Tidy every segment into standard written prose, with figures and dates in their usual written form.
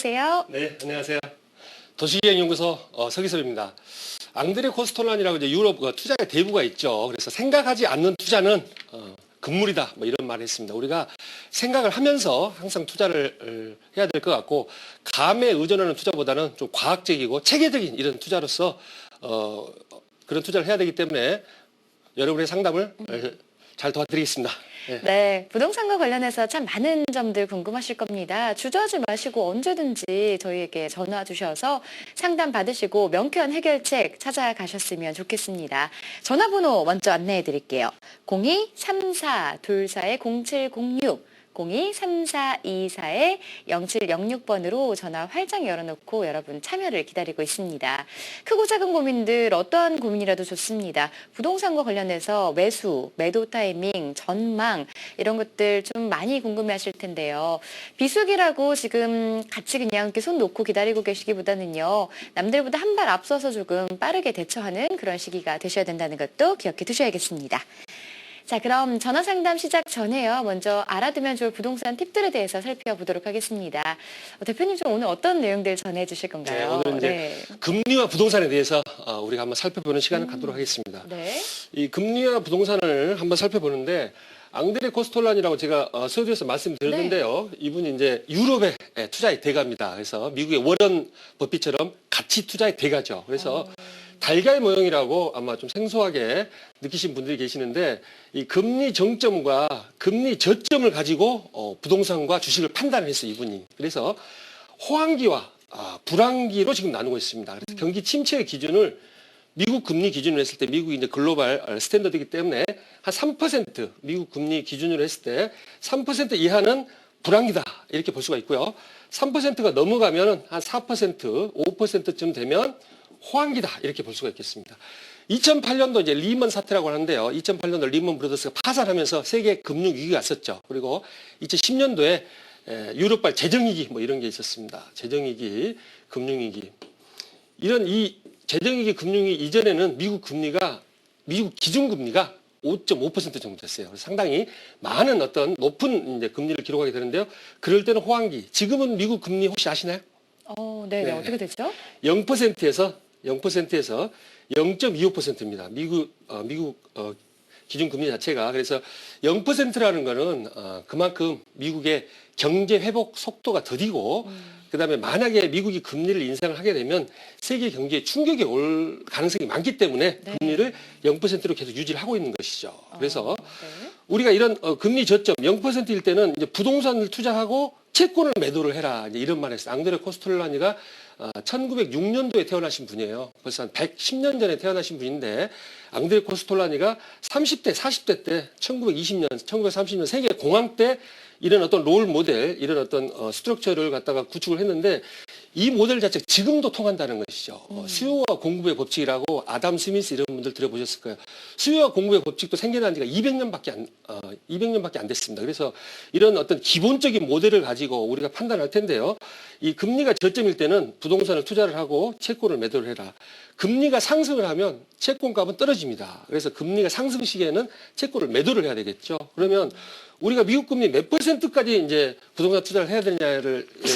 나오세요. 네, 안녕하세요. 도시기행연구소 서기섭입니다. 앙드레 코스톨란이라고 이제 유럽 투자의 대부가 있죠. 그래서 생각하지 않는 투자는 금물이다. 뭐 이런 말을 했습니다. 우리가 생각을 하면서 항상 투자를 해야 될 것 같고, 감에 의존하는 투자보다는 좀 과학적이고 체계적인 이런 투자로서 그런 투자를 해야 되기 때문에 여러분의 상담을 잘 도와드리겠습니다. 네, 부동산과 관련해서 참 많은 점들 궁금하실 겁니다. 주저하지 마시고 언제든지 저희에게 전화 주셔서 상담 받으시고 명쾌한 해결책 찾아가셨으면 좋겠습니다. 전화번호 먼저 안내해 드릴게요. 02-3424-0706 02-3424-0706번으로 전화 활짝 열어놓고 여러분 참여를 기다리고 있습니다. 크고 작은 고민들 어떠한 고민이라도 좋습니다. 부동산과 관련해서 매수, 매도 타이밍, 전망 이런 것들 좀 많이 궁금해하실 텐데요. 비수기라고 지금 같이 그냥 이렇게 손 놓고 기다리고 계시기보다는요. 남들보다 한 발 앞서서 조금 빠르게 대처하는 그런 시기가 되셔야 된다는 것도 기억해 두셔야겠습니다. 자, 그럼 전화 상담 시작 전에요. 먼저 알아두면 좋을 부동산 팁들에 대해서 살펴보도록 하겠습니다. 대표님 좀 오늘 어떤 내용들 전해주실 건가요? 네, 오늘은 이제 금리와 부동산에 대해서 우리가 한번 살펴보는 시간을 갖도록 하겠습니다. 네. 이 금리와 부동산을 한번 살펴보는데 앙드레 코스톨란이라고 제가 서두에서 말씀드렸는데요. 네. 이분이 이제 유럽의 투자의 대가입니다. 그래서 미국의 워런 버핏처럼 가치 투자의 대가죠. 그래서 달걀 모형이라고 아마 좀 생소하게 느끼신 분들이 계시는데 이 금리 정점과 금리 저점을 가지고 부동산과 주식을 판단을 했어요, 이분이. 그래서 호황기와 불황기로 지금 나누고 있습니다. 그래서 경기 침체의 기준을 미국 금리 기준으로 했을 때 미국이 이제 글로벌 스탠더드이기 때문에 한 3% 미국 금리 기준으로 했을 때 3% 이하는 불황기다 이렇게 볼 수가 있고요. 3%가 넘어가면 한 4%, 5%쯤 되면 호황기다 이렇게 볼 수가 있겠습니다. 2008년도 이제 리먼 사태라고 하는데요. 2008년도 리먼 브러더스가 파산하면서 세계 금융 위기가 왔었죠. 그리고 2010년도에 유럽발 재정위기 뭐 이런 게 있었습니다. 재정위기, 금융위기. 이런 이 재정위기 금융위기 이전에는 미국 기준금리가 5.5% 정도 됐어요. 그래서 상당히 많은 어떤 높은 이제 금리를 기록하게 되는데요. 그럴 때는 호황기. 지금은 미국 금리 혹시 아시나요? 네, 어떻게 되죠? 0%에서 0.25%입니다. 미국 기준금리 자체가. 그래서 0%라는 거는 그만큼 미국의 경제 회복 속도가 더디고 그다음에 만약에 미국이 금리를 인상을 하게 되면 세계 경제에 충격이 올 가능성이 많기 때문에 네. 금리를 0%로 계속 유지를 하고 있는 것이죠. 그래서 네. 우리가 이런 금리 저점 0%일 때는 이제 부동산을 투자하고 채권을 매도를 해라. 이제 이런 말을 했어요. 앙드레 코스톨라니가 1906년도에 태어나신 분이에요. 벌써 한 110년 전에 태어나신 분인데 앙드레 코스톨라니가 30대, 40대 때 1920년, 1930년 세계 공황 때 이런 어떤 롤 모델, 이런 어떤 스트럭처를 갖다가 구축을 했는데 이 모델 자체가 지금도 통한다는 것이죠. 수요와 공급의 법칙이라고 아담 스미스 이런 분들 들어보셨을 거예요. 수요와 공급의 법칙도 생겨난 지가 200년밖에 안 됐습니다. 그래서 이런 어떤 기본적인 모델을 가지고 우리가 판단할 텐데요. 이 금리가 저점일 때는 부동산을 투자를 하고 채권을 매도를 해라. 금리가 상승을 하면 채권값은 떨어집니다. 그래서 금리가 상승 시기에는 채권을 매도를 해야 되겠죠. 그러면 우리가 미국 금리 몇 %까지 이제 부동산 투자를 해야 되느냐에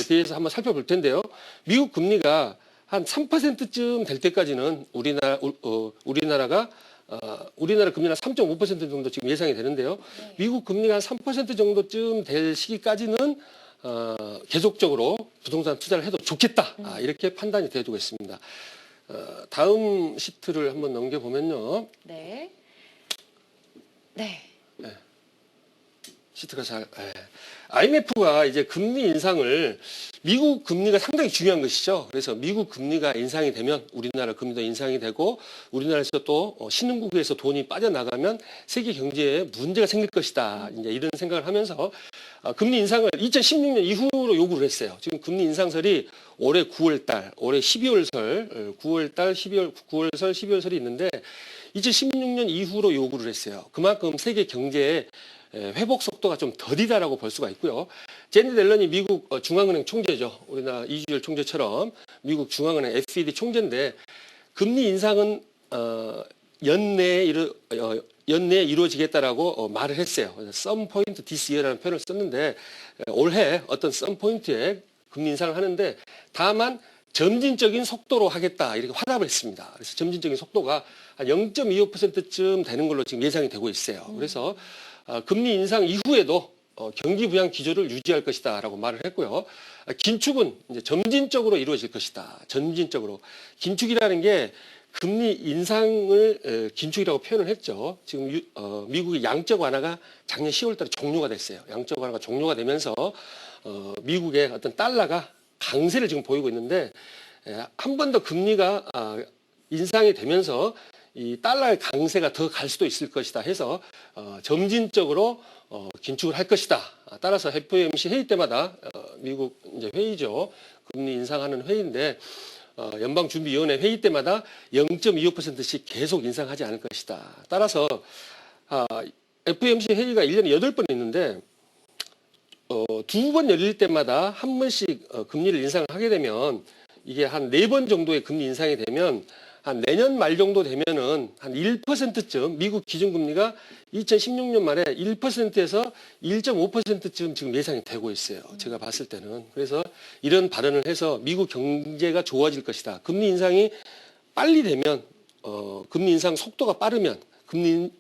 대해서 한번 살펴볼 텐데요. 미국 금리가 한 3%쯤 될 때까지는 우리나라 금리가 3.5% 정도 지금 예상이 되는데요. 네. 미국 금리가 한 3% 정도쯤 될 시기까지는 계속적으로 부동산 투자를 해도 좋겠다. 이렇게 판단이 되어지고 있습니다. 다음 시트를 한번 넘겨보면요. 네. 네. 시트가 IMF가 이제 금리 인상을 미국 금리가 상당히 중요한 것이죠. 그래서 미국 금리가 인상이 되면 우리나라 금리도 인상이 되고 우리나라에서 또 신흥국에서 돈이 빠져나가면 세계 경제에 문제가 생길 것이다. 이제 이런 생각을 하면서 금리 인상을 2016년 이후로 요구를 했어요. 지금 금리 인상설이 올해 9월달, 올해 12월설, 9월달, 9월설, 12월설이 있는데 2016년 이후로 요구를 했어요. 그만큼 세계 경제에 회복 속도가 좀 더디다라고 볼 수가 있고요. 제니 델런이 미국 중앙은행 총재죠. 우리나라 이주열 총재처럼 미국 중앙은행 FED 총재인데 금리 인상은 연내에 이루어지겠다라고 말을 했어요. some point this year라는 표현을 썼는데 올해 어떤 some point에 금리 인상을 하는데 다만 점진적인 속도로 하겠다 이렇게 화답을 했습니다. 그래서 점진적인 속도가 한 0.25%쯤 되는 걸로 지금 예상이 되고 있어요. 그래서 금리 인상 이후에도 경기 부양 기조를 유지할 것이다라고 말을 했고요. 긴축은 이제 점진적으로 이루어질 것이다. 점진적으로. 긴축이라는 게 금리 인상을 긴축이라고 표현을 했죠. 지금 미국의 양적 완화가 작년 10월 달에 종료가 됐어요. 양적 완화가 종료가 되면서 미국의 어떤 달러가 강세를 지금 보이고 있는데 한 번 더 금리가 인상이 되면서 이 달러의 강세가 더 갈 수도 있을 것이다 해서 점진적으로 긴축을 할 것이다. 따라서 FOMC 회의 때마다 미국 이제 회의죠. 금리 인상하는 회의인데 연방준비위원회 회의 때마다 0.25%씩 계속 인상하지 않을 것이다. 따라서 FOMC 회의가 1년에 8번 있는데 2번 열릴 때마다 한 번씩 금리를 인상을 하게 되면 이게 한 4번 정도의 금리 인상이 되면 한 내년 말 정도 되면은 한 1%쯤 미국 기준금리가 2016년 말에 1%에서 1.5%쯤 지금 예상이 되고 있어요. 제가 봤을 때는. 그래서 이런 발언을 해서 미국 경제가 좋아질 것이다. 금리 인상이 빨리 되면 금리 인상 속도가 빠르면 금리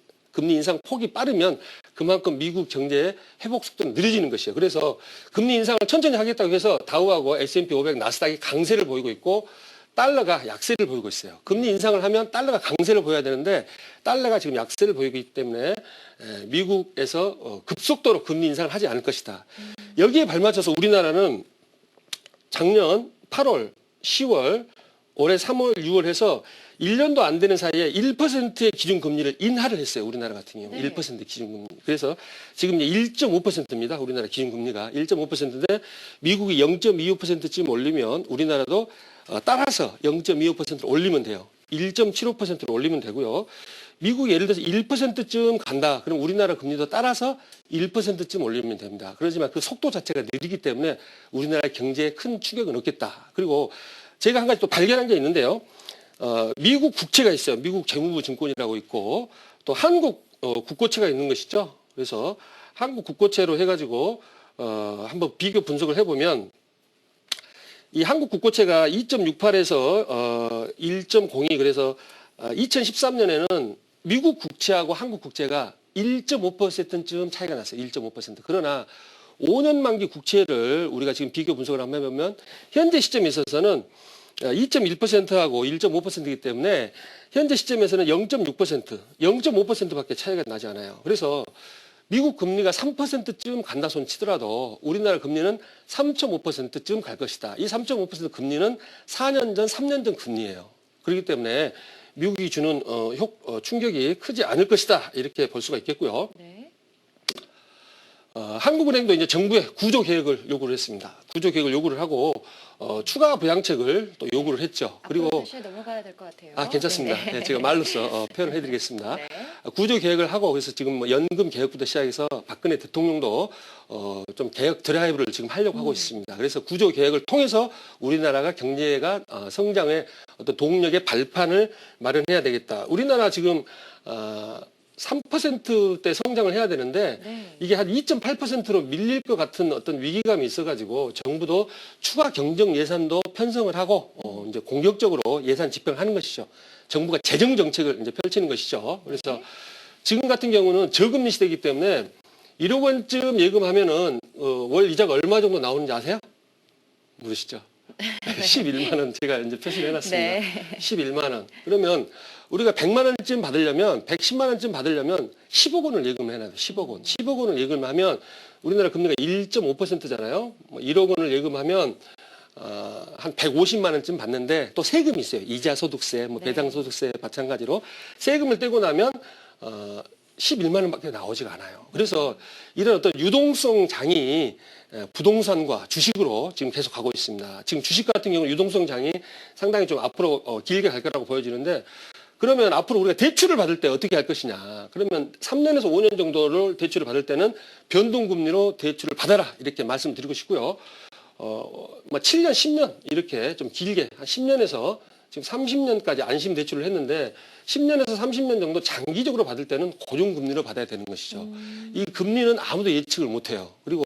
인상 폭이 빠르면 그만큼 미국 경제의 회복 속도는 느려지는 것이에요. 그래서 금리 인상을 천천히 하겠다고 해서 다우하고 S&P 500, 나스닥이 강세를 보이고 있고 달러가 약세를 보이고 있어요. 금리 인상을 하면 달러가 강세를 보여야 되는데 달러가 지금 약세를 보이기 때문에 미국에서 급속도로 금리 인상을 하지 않을 것이다. 여기에 발맞춰서 우리나라는 작년 8월, 10월, 올해 3월, 6월 해서 1년도 안 되는 사이에 1%의 기준금리를 인하를 했어요. 우리나라 같은 경우. 네. 1% 기준금리. 그래서 지금 1.5%입니다. 우리나라 기준금리가. 1.5%인데 미국이 0.25%쯤 올리면 우리나라도 따라서 0.25%를 올리면 돼요. 1.75%를 올리면 되고요. 미국이 예를 들어서 1%쯤 간다. 그럼 우리나라 금리도 따라서 1%쯤 올리면 됩니다. 그렇지만 그 속도 자체가 느리기 때문에 우리나라 경제에 큰 충격은 없겠다. 그리고 제가 한 가지 또 발견한 게 있는데요. 미국 국채가 있어요. 미국 재무부 증권이라고 있고 또 한국 국고채가 있는 것이죠. 그래서 한국 국고채로 해가지고 한번 비교 분석을 해보면 이 한국 국고채가 2.68에서 1.02 그래서 2013년에는 미국 국채하고 한국 국채가 1.5%쯤 차이가 났어요. 1.5%. 그러나 5년 만기 국채를 우리가 지금 비교 분석을 한번 해보면 현재 시점에 있어서는 2.1%하고 1.5%이기 때문에 현재 시점에서는 0.6%, 0.5%밖에 차이가 나지 않아요. 그래서 미국 금리가 3%쯤 간다 손 치더라도 우리나라 금리는 3.5%쯤 갈 것이다. 이 3.5% 금리는 4년 전, 3년 전 금리예요. 그렇기 때문에 미국이 주는 충격이 크지 않을 것이다. 이렇게 볼 수가 있겠고요. 네. 한국은행도 이제 정부에 구조 계획을 요구를 했습니다. 구조 계획을 요구를 하고 추가 부양책을 또 요구를 했죠. 그리고 다시 넘어가야 될 것 같아요. 괜찮습니다. 네. 네, 제가 말로써 표현을 해드리겠습니다. 네. 구조 계획을 하고 그래서 지금 뭐 연금 개혁부터 시작해서 박근혜 대통령도 좀 개혁 드라이브를 지금 하려고 하고 있습니다. 그래서 구조 계획을 통해서 우리나라가 경제가 성장의 어떤 동력의 발판을 마련해야 되겠다. 우리나라 지금 3%대 성장을 해야 되는데 네. 이게 한 2.8%로 밀릴 것 같은 어떤 위기감이 있어가지고 정부도 추가 경정 예산도 편성을 하고 이제 공격적으로 예산 집행을 하는 것이죠. 정부가 재정 정책을 이제 펼치는 것이죠. 그래서 지금 같은 경우는 저금리 시대이기 때문에 1억 원쯤 예금하면은 월 이자가 얼마 정도 나오는지 아세요? 모르시죠? 11만 원 제가 이제 표시를 해놨습니다. 네. 11만 원. 그러면 우리가 100만 원쯤 받으려면 110만 원쯤 받으려면 10억 원을 예금을 해놔야 돼요. 10억 원. 10억 원을 예금하면 우리나라 금리가 1.5%잖아요. 1억 원을 예금하면 한 150만 원쯤 받는데 또 세금이 있어요. 이자 소득세, 뭐 배당 소득세 마찬가지로 세금을 떼고 나면 11만 원밖에 나오지가 않아요. 그래서 이런 어떤 유동성 장이 부동산과 주식으로 지금 계속 가고 있습니다. 지금 주식 같은 경우는 유동성 장이 상당히 좀 앞으로 길게 갈 거라고 보여지는데 그러면 앞으로 우리가 대출을 받을 때 어떻게 할 것이냐. 그러면 3년에서 5년 정도를 대출을 받을 때는 변동금리로 대출을 받아라. 이렇게 말씀드리고 싶고요. 7년, 10년 이렇게 좀 길게 한 10년에서 지금 30년까지 안심 대출을 했는데 10년에서 30년 정도 장기적으로 받을 때는 고정금리로 받아야 되는 것이죠. 이 금리는 아무도 예측을 못해요. 그리고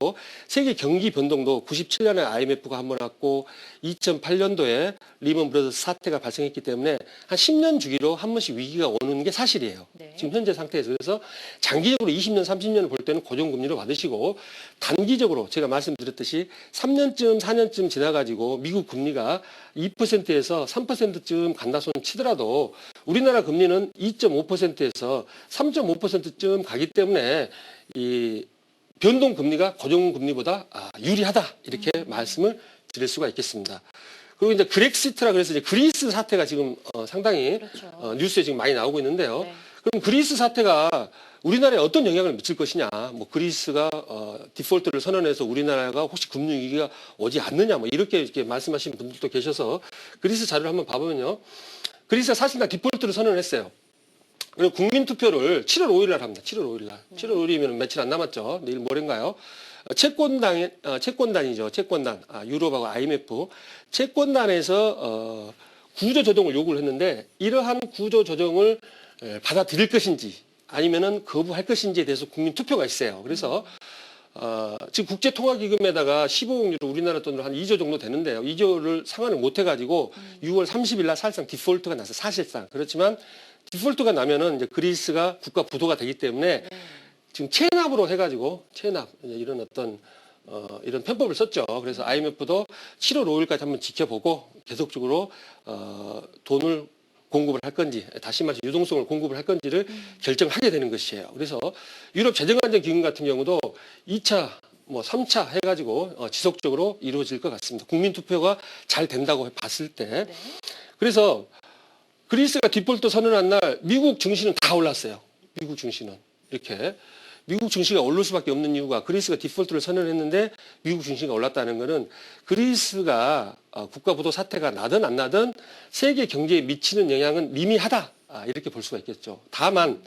세계 경기 변동도 97년에 IMF가 한 번 왔고 2008년도에 리먼 브러더스 사태가 발생했기 때문에 한 10년 주기로 한 번씩 위기가 오는 게 사실이에요. 네. 지금 현재 상태에서. 그래서 장기적으로 20년, 30년을 볼 때는 고정금리로 받으시고 단기적으로 제가 말씀드렸듯이 3년쯤, 4년쯤 지나가지고 미국 금리가 2%에서 3%쯤 간다 손 치더라도 우리나라 금리는 2.5%에서 3.5%쯤 가기 때문에 이 변동 금리가 고정 금리보다 유리하다 이렇게 말씀을 드릴 수가 있겠습니다. 그리고 이제 그렉시트라 그래서 이제 그리스 사태가 지금 상당히 그렇죠. 뉴스에 지금 많이 나오고 있는데요. 네. 그럼 그리스 사태가 우리나라에 어떤 영향을 미칠 것이냐? 뭐 그리스가 디폴트를 선언해서 우리나라가 혹시 금융 위기가 오지 않느냐? 뭐 이렇게 말씀하시는 분들도 계셔서 그리스 자료를 한번 봐보면요. 그리스가 사실상 디폴트를 선언했어요. 그리고 국민 투표를 7월 5일 날 합니다. 7월 5일 날. 7월 5일이면 며칠 안 남았죠. 내일 모레인가요? 채권단이죠. 채권단. 유럽하고 IMF. 채권단에서 구조 조정을 요구를 했는데 이러한 구조 조정을 받아들일 것인지 아니면은 거부할 것인지에 대해서 국민 투표가 있어요. 그래서 지금 국제통화기금에다가 15억유로 우리나라 돈으로 한 2조 정도 되는데요. 2조를 상환을 못 해가지고 6월 30일 날 사실상 디폴트가 나서 사실상 그렇지만 디폴트가 나면은 이제 그리스가 국가 부도가 되기 때문에 지금 체납으로 해가지고 체납 이런 어떤 이런 편법을 썼죠. 그래서 IMF도 7월 5일까지 한번 지켜보고 계속적으로 돈을 공급을 할 건지 다시 말해서 유동성을 공급을 할 건지를 결정하게 되는 것이에요. 그래서 유럽 재정안정기금 같은 경우도 2차, 뭐 3차 해가지고 지속적으로 이루어질 것 같습니다. 국민투표가 잘 된다고 봤을 때. 네. 그래서 그리스가 디폴트 선언한 날 미국 증시는 다 올랐어요. 미국 증시는 이렇게. 미국 증시가 오를 수밖에 없는 이유가 그리스가 디폴트를 선언했는데 미국 증시가 올랐다는 것은 그리스가 국가부도 사태가 나든 안 나든 세계 경제에 미치는 영향은 미미하다 이렇게 볼 수가 있겠죠. 다만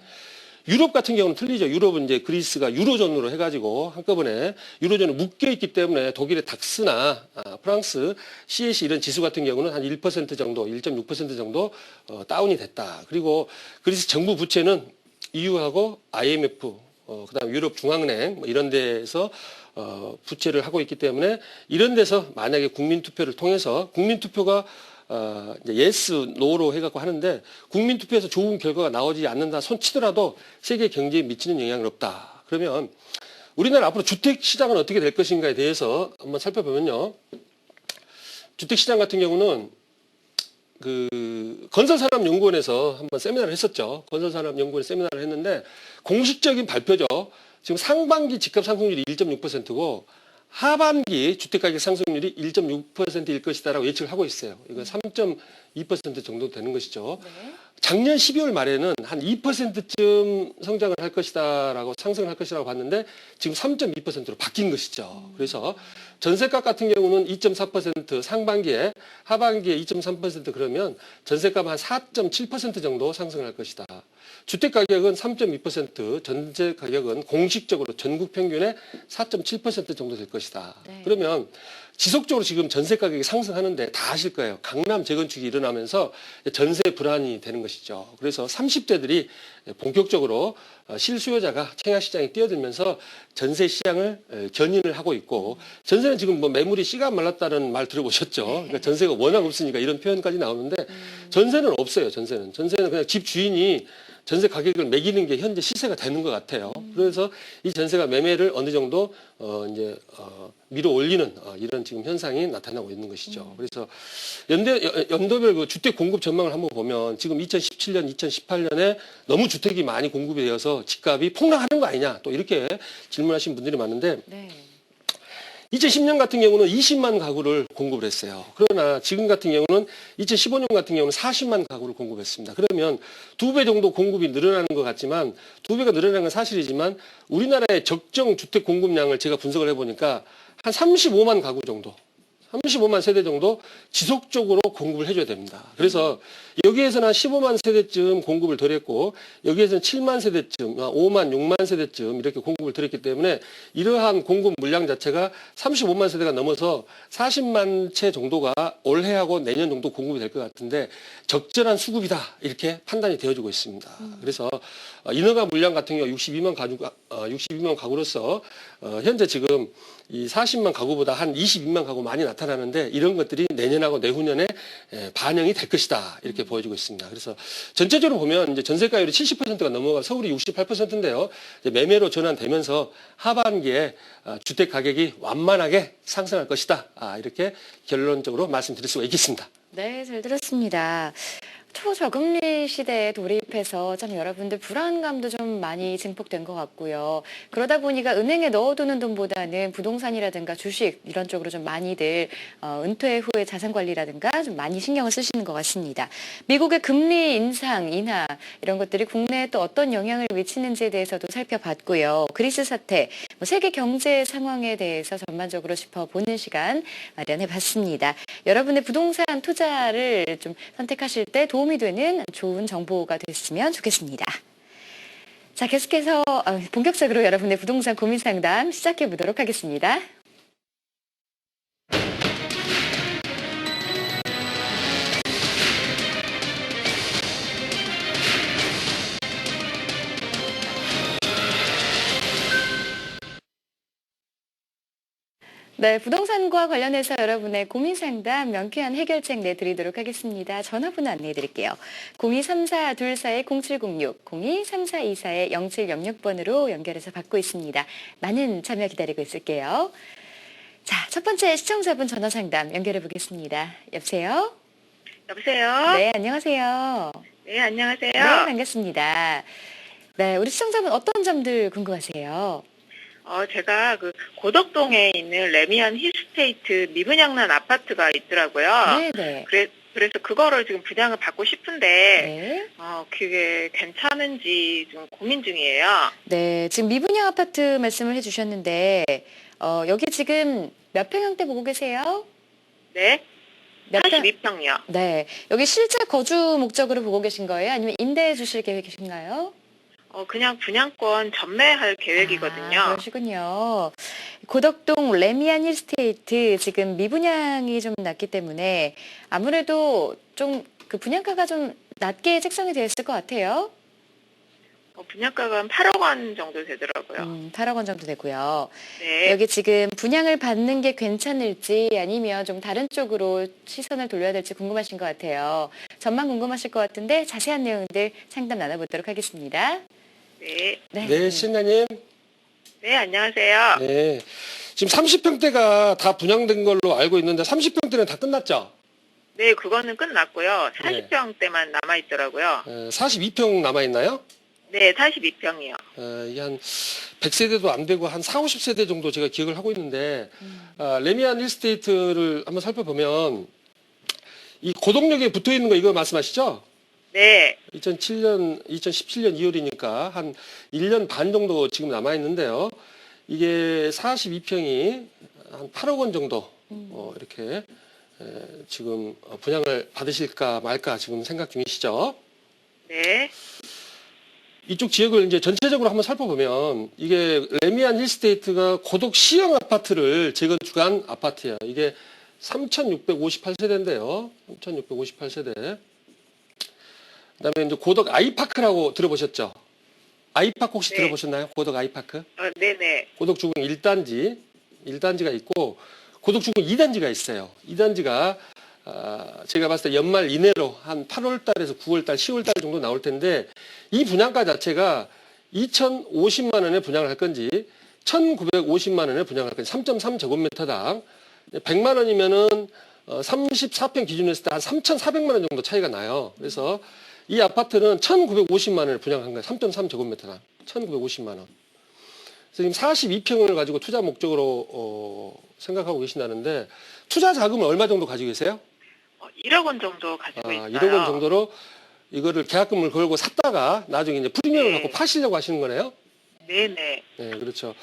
유럽 같은 경우는 틀리죠. 유럽은 이제 그리스가 유로존으로 해가지고 한꺼번에 유로존에 묶여 있기 때문에 독일의 닥스나 프랑스 CAC 이런 지수 같은 경우는 한 1% 정도, 1.6% 정도 다운이 됐다. 그리고 그리스 정부 부채는 EU하고 IMF 그다음 유럽 중앙은행 뭐 이런 데에서 부채를 하고 있기 때문에 이런 데서 만약에 국민 투표를 통해서 국민 투표가 이제 예스 노로 해갖고 하는데 국민 투표에서 좋은 결과가 나오지 않는다 손치더라도 세계 경제에 미치는 영향은 없다. 그러면 우리나라 앞으로 주택 시장은 어떻게 될 것인가에 대해서 한번 살펴보면요. 주택 시장 같은 경우는 그 건설산업연구원에서 한번 세미나를 했었죠. 건설산업연구원 세미나를 했는데 공식적인 발표죠. 지금 상반기 집값 상승률이 1.6%고 하반기 주택가격 상승률이 1.6%일 것이다라고 예측을 하고 있어요. 이건 3.2% 정도 되는 것이죠. 네. 작년 12월 말에는 한 2%쯤 성장을 할 것이다라고 상승을 할 것이라고 봤는데 지금 3.2%로 바뀐 것이죠. 그래서 전세가 같은 경우는 2.4% 상반기에 하반기에 2.3% 그러면 전세가가 한 4.7% 정도 상승할 것이다. 주택 가격은 3.2%, 전세 가격은 공식적으로 전국 평균의 4.7% 정도 될 것이다. 네. 그러면 지속적으로 지금 전세 가격이 상승하는데 다 아실 거예요. 강남 재건축이 일어나면서 전세 불안이 되는 것이죠. 그래서 30대들이 본격적으로 실수요자가 청약 시장에 뛰어들면서 전세 시장을 견인을 하고 있고 전세는 지금 뭐 매물이 씨가 말랐다는 말 들어보셨죠. 그러니까 전세가 워낙 없으니까 이런 표현까지 나오는데 전세는 없어요. 전세는 그냥 집 주인이 전세 가격을 매기는 게 현재 시세가 되는 것 같아요. 그래서 이 전세가 매매를 어느 정도 밀어 올리는 이런 지금 현상이 나타나고 있는 것이죠. 그래서 연도별 그 주택 공급 전망을 한번 보면 지금 2017년, 2018년에 너무 주택이 많이 공급이 되어서 집값이 폭락하는 거 아니냐 또 이렇게 질문하신 분들이 많은데 네. 2010년 같은 경우는 20만 가구를 공급을 했어요. 그러나 지금 같은 경우는 2015년 같은 경우는 40만 가구를 공급했습니다. 그러면 2배 정도 공급이 늘어나는 것 같지만 2배가 늘어나는 건 사실이지만 우리나라의 적정 주택 공급량을 제가 분석을 해보니까 한 35만 가구 정도 35만 세대 정도 지속적으로 공급을 해줘야 됩니다. 그래서 여기에서는 한 15만 세대쯤 공급을 덜 했고 여기에서는 7만 세대쯤, 5만, 6만 세대쯤 이렇게 공급을 덜 했기 때문에 이러한 공급 물량 자체가 35만 세대가 넘어서 40만 채 정도가 올해하고 내년 정도 공급이 될 것 같은데 적절한 수급이다 이렇게 판단이 되어지고 있습니다. 그래서 인허가 물량 같은 경우 62만 가구로서 현재 지금 이 40만 가구보다 한 22만 가구 많이 나타나는데 이런 것들이 내년하고 내후년에 반영이 될 것이다 이렇게 보여지고 있습니다. 그래서 전체적으로 보면 이제 전세가율이 70%가 넘어가 서울이 68%인데요. 매매로 전환되면서 하반기에 주택 가격이 완만하게 상승할 것이다. 이렇게 결론적으로 말씀드릴 수가 있겠습니다. 네, 잘 들었습니다. 초저금리 시대에 돌입해서 참 여러분들 불안감도 좀 많이 증폭된 것 같고요. 그러다 보니까 은행에 넣어두는 돈보다는 부동산이라든가 주식 이런 쪽으로 좀 많이들 은퇴 후에 자산 관리라든가 좀 많이 신경을 쓰시는 것 같습니다. 미국의 금리 인상, 인하 이런 것들이 국내에 또 어떤 영향을 미치는지에 대해서도 살펴봤고요. 그리스 사태, 세계 경제 상황에 대해서 전반적으로 짚어보는 시간 마련해봤습니다. 여러분의 부동산 투자를 좀 선택하실 때 도움이 되는 좋은 정보가 됐으면 좋겠습니다. 자, 계속해서 본격적으로 여러분의 부동산 고민 상담 시작해 보도록 하겠습니다. 네, 부동산과 관련해서 여러분의 고민 상담 명쾌한 해결책 내드리도록 하겠습니다. 전화번호 안내해 드릴게요. 023424-0706, 023424-0706번으로 연결해서 받고 있습니다. 많은 참여 기다리고 있을게요. 자, 첫 번째 시청자분 전화 상담 연결해 보겠습니다. 여보세요? 여보세요? 네, 안녕하세요. 네, 안녕하세요. 네, 반갑습니다. 네, 우리 시청자분 어떤 점들 궁금하세요? 제가 그 고덕동에 있는 레미안 힐스테이트 미분양난 아파트가 있더라고요. 네네. 그래서 그거를 지금 분양을 받고 싶은데, 네. 그게 괜찮은지 좀 고민 중이에요. 네, 지금 미분양 아파트 말씀을 해주셨는데, 여기 지금 몇 평형대 보고 계세요? 네? 몇 평? 42평이요. 네, 여기 실제 거주 목적으로 보고 계신 거예요? 아니면 임대해 주실 계획이신가요? 그냥 분양권 전매할 계획이거든요. 그러시군요. 고덕동 레미안 힐스테이트 지금 미분양이 좀 낮기 때문에 아무래도 좀 그 분양가가 좀 낮게 책정이 되어 있을 것 같아요. 분양가가 한 8억 원 정도 되더라고요. 8억 원 정도 되고요. 네. 여기 지금 분양을 받는 게 괜찮을지 아니면 좀 다른 쪽으로 시선을 돌려야 될지 궁금하신 것 같아요. 전망 궁금하실 것 같은데 자세한 내용들 상담 나눠보도록 하겠습니다. 네. 네, 시청자님. 네, 안녕하세요. 네. 지금 30평대가 다 분양된 걸로 알고 있는데 30평대는 다 끝났죠? 네, 그거는 끝났고요. 40평대만 남아있더라고요. 42평 남아있나요? 네, 42평이요. 이게 한 100세대도 안 되고 한 4, 50세대 정도 제가 기억을 하고 있는데 레미안 힐스테이트를 한번 살펴보면 이 고덕역에 붙어 있는 거 이거 말씀하시죠? 네. 2017년 2월이니까 한 1년 반 정도 지금 남아있는데요. 이게 42평이 한 8억 원 정도 이렇게 지금 분양을 받으실까 말까 지금 생각 중이시죠? 네. 이쪽 지역을 이제 전체적으로 한번 살펴보면 이게 레미안 힐스테이트가 고덕 시형 아파트를 재건축한 아파트예요. 이게 3,658세대인데요. 3,658세대. 그다음에 이제 고덕 아이파크라고 들어보셨죠? 아이파크 혹시 네. 들어보셨나요? 고덕 아이파크? 네네. 고덕 주공 1단지가 있고 고덕 주공 2단지가 있어요. 2단지가 제가 봤을 때 연말 이내로 한 8월 달에서 9월 달, 10월 달 정도 나올 텐데 이 분양가 자체가 2,050만 원에 분양을 할 건지 1,950만 원에 분양을 할 건지 3.3제곱미터당 100만 원이면은 34평 기준으로 했을 때 한 3,400만 원 정도 차이가 나요. 그래서 이 아파트는 1,950만 원을 분양한 거예요. 3.3제곱미터당 1,950만 원. 지금 42평을 가지고 투자 목적으로 생각하고 계신다는데 투자 자금을 얼마 정도 가지고 계세요? 1억 원 정도 가지고 있어요. 1억 원 정도로 이거를 계약금을 걸고 샀다가 나중에 이제 프리미엄을 네. 갖고 파시려고 하시는 거네요? 네네. 네, 그렇죠.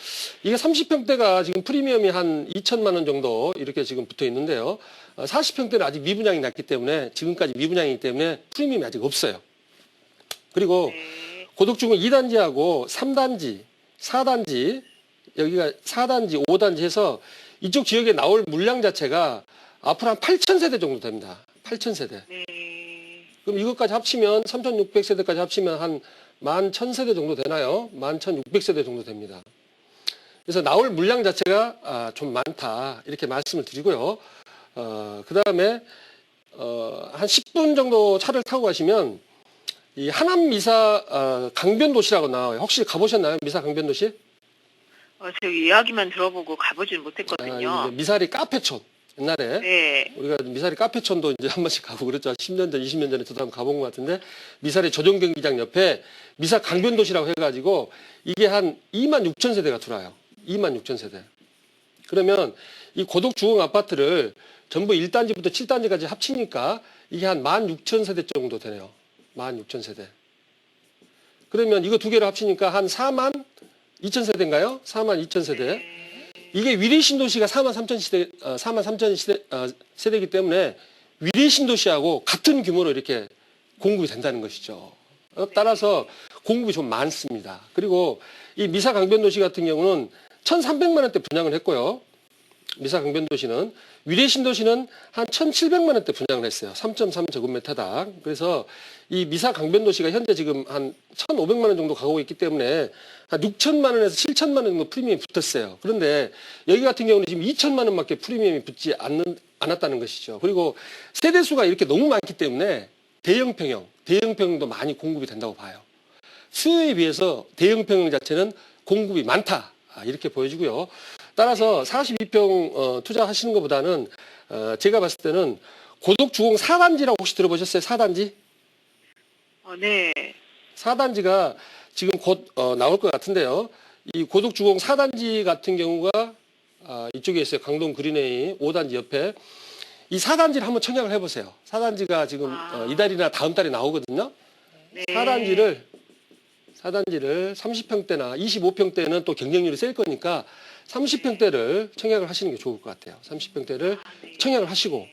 이게 30평대가 지금 프리미엄이 한 2천만 원 정도 이렇게 지금 붙어 있는데요. 40평대는 아직 미분양이 났기 때문에 지금까지 미분양이기 때문에 프리미엄이 아직 없어요. 그리고 네. 고덕중은 2단지하고 3단지, 4단지, 여기가 4단지, 5단지 해서 이쪽 지역에 나올 물량 자체가 앞으로 한 8,000세대 정도 됩니다. 8,000세대. 네. 그럼 이것까지 합치면 3,600세대까지 합치면 한 11,000세대 정도 되나요? 11,600세대 정도 됩니다. 그래서 나올 물량 자체가 좀 많다 이렇게 말씀을 드리고요. 그 다음에 한 10분 정도 차를 타고 가시면 이 하남 미사 강변도시라고 나와요. 혹시 가보셨나요? 미사 강변도시? 저희 이야기만 들어보고 가보진 못했거든요. 이제 미사리 카페촌. 옛날에 네. 우리가 미사리 카페촌도 이제 한 번씩 가고 그랬죠. 10년 전, 20년 전에 저도 한번 가본 것 같은데 미사리 조정경기장 옆에 미사 강변도시라고 해가지고 이게 한 26,000세대가 들어와요. 26,000세대. 그러면 이 고덕주공 아파트를 전부 1단지부터 7단지까지 합치니까 이게 한 16,000세대 정도 되네요. 16,000세대. 그러면 이거 두 개를 합치니까 한 42,000세대인가요? 42,000세대. 이게 위례 신도시가 43,000 세대이기 때문에 위례 신도시하고 같은 규모로 이렇게 공급이 된다는 것이죠. 따라서 공급이 좀 많습니다. 그리고 이 미사 강변도시 같은 경우는 1,300만 원대 분양을 했고요. 미사 강변도시는 위례 신도시는 한 1,700만 원대 분양을 했어요. 3.3제곱미터당. 그래서 이 미사 강변도시가 현재 지금 한 1,500만 원 정도 가고 있기 때문에 한 6천만 원에서 7천만 원 정도 프리미엄이 붙었어요. 그런데 여기 같은 경우는 지금 2천만 원밖에 프리미엄이 붙지 않았다는 것이죠. 그리고 세대수가 이렇게 너무 많기 때문에 대형평형도 많이 공급이 된다고 봐요. 수요에 비해서 대형평형 자체는 공급이 많다. 이렇게 보여지고요. 따라서 42평 투자하시는 것보다는 제가 봤을 때는 고덕주공 4단지라고 혹시 들어보셨어요? 4단지? 네. 4단지가 지금 곧 나올 것 같은데요. 이 고덕주공 4단지 같은 경우가 이쪽에 있어요. 강동 그린웨이 5단지 옆에. 이 4단지를 한번 청약을 해보세요. 4단지가 지금 이달이나 다음 달에 나오거든요. 네. 4단지를 30평대나 25평대는 또 경쟁률이 셀 거니까 30평대를 청약을 하시는 게 좋을 것 같아요. 30평대를 네. 청약을 하시고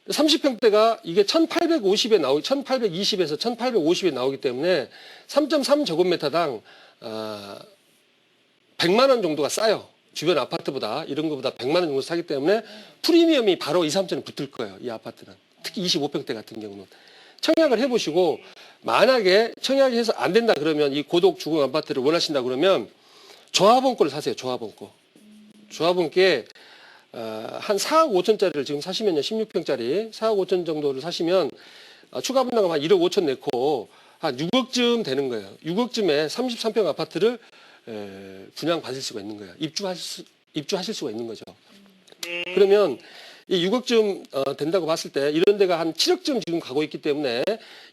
30평대가 이게 1820에서 1850에 나오기 때문에 3.3제곱미터당 100만 원 정도가 싸요. 주변 아파트보다 이런 것보다 100만 원 정도 싸기 때문에 프리미엄이 바로 2, 3천에 붙을 거예요. 이 아파트는. 특히 25평대 같은 경우는. 청약을 해보시고 만약에 청약이 해서 안 된다 그러면 이 고독 주공 아파트를 원하신다 그러면 조합원권을 사세요. 조합원권. 조합원께 한 4억 5천짜리를 지금 사시면요. 16평짜리 4억 5천 정도를 사시면 추가 분담금 한 1억 5천 내고 한 6억쯤 되는 거예요. 6억쯤에 33평 아파트를 분양받을 수가 있는 거예요. 입주하실 수가 있는 거죠. 네. 그러면 이 6억쯤 된다고 봤을 때 이런 데가 한 7억쯤 지금 가고 있기 때문에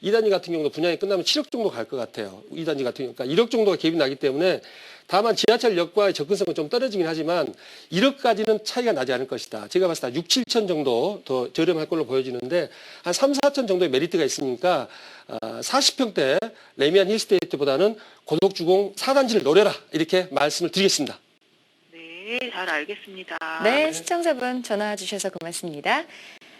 2단지 같은 경우도 분양이 끝나면 7억 정도 갈 것 같아요. 2단지 같은 경우. 그러니까 1억 정도가 갭이 나기 때문에 다만 지하철역과의 접근성은 좀 떨어지긴 하지만 1억까지는 차이가 나지 않을 것이다. 제가 봤을 때 6, 7천 정도 더 저렴할 걸로 보여지는데 한 3, 4천 정도의 메리트가 있으니까 40평대 레미안 힐스테이트보다는 고덕주공 4단지를 노려라. 이렇게 말씀을 드리겠습니다. 네, 잘 알겠습니다. 네, 시청자분 전화 주셔서 고맙습니다.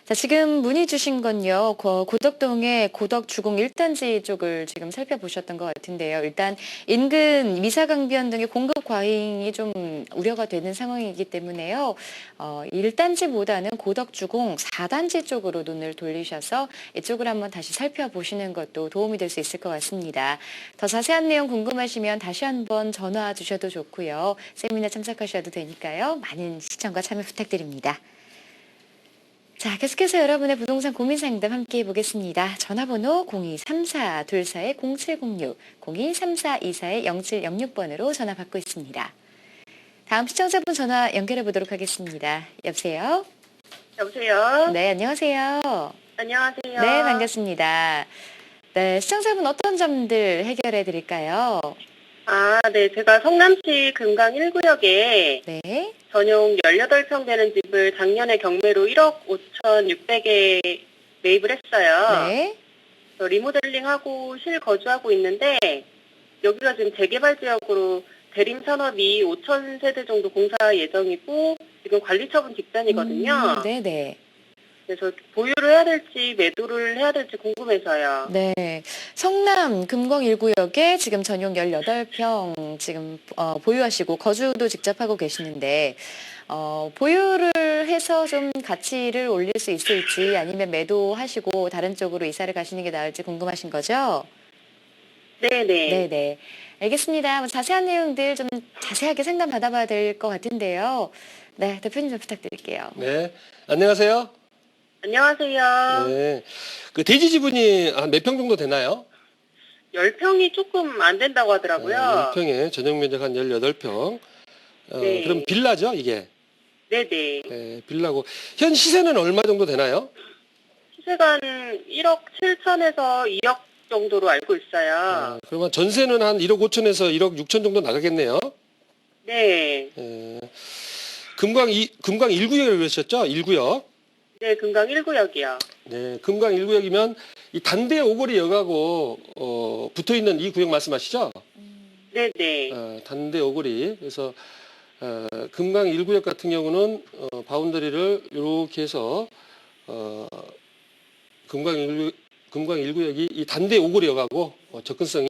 자, 지금 문의 주신 건요, 고덕동의 고덕주공 1단지 쪽을 지금 살펴보셨던 것 같은데요. 일단 인근 미사강변 등의 공급 과잉이 좀 우려가 되는 상황이기 때문에요. 1단지보다는 고덕주공 4단지 쪽으로 눈을 돌리셔서 이쪽을 한번 다시 살펴보시는 것도 도움이 될 수 있을 것 같습니다. 더 자세한 내용 궁금하시면 다시 한번 전화 주셔도 좋고요. 세미나 참석하셔도 되니까요. 많은 시청과 참여 부탁드립니다. 자, 계속해서 여러분의 부동산 고민 상담 함께 해보겠습니다. 전화번호 0234-24-0706, 0234-24-0706번으로 전화 받고 있습니다. 다음 시청자분 전화 연결해 보도록 하겠습니다. 여보세요? 여보세요? 네, 안녕하세요. 안녕하세요. 네, 반갑습니다. 네, 시청자분 어떤 점들 해결해 드릴까요? 네. 제가 성남시 금강 1구역에 네. 전용 18평 되는 집을 작년에 경매로 1억 5,600에 매입을 했어요. 네. 리모델링하고 실거주하고 있는데 여기가 지금 재개발 지역으로 대림 산업이 5천 세대 정도 공사 예정이고 지금 관리 처분 직전이거든요. 네네. 그래서 보유를 해야 될지 매도를 해야 될지 궁금해서요. 네. 성남 금광 1구역에 지금 전용 18평 지금 보유하시고 거주도 직접 하고 계시는데 보유를 해서 좀 가치를 올릴 수 있을지 아니면 매도하시고 다른 쪽으로 이사를 가시는 게 나을지 궁금하신 거죠? 네네. 네네. 알겠습니다. 자세한 내용들 좀 자세하게 상담 받아봐야 될 것 같은데요. 네, 대표님 좀 부탁드릴게요. 네. 안녕하세요. 안녕하세요. 네. 그 대지 지분이 한 몇 평 정도 되나요? 10평이 조금 안 된다고 하더라고요. 10평에 전용 면적 한 18평. 네. 그럼 빌라죠, 이게? 네네. 네, 빌라고. 현 시세는 얼마 정도 되나요? 시세가 한 1억 7천에서 2억 정도로 알고 있어요. 그러면 전세는 한 1억 5천에서 1억 6천 정도 나가겠네요. 네. 금광 1구역을 그러셨죠? 1구역. 네, 금강 1구역이요. 네, 금광 1구역이면 이 단대 오거리 역하고 붙어 있는 이 구역 말씀하시죠? 네네. 단대 오거리. 그래서 금강 1구역 같은 경우는 바운더리를 이렇게 해서 금강 1구역이 이 단대 오거리 역하고 접근성이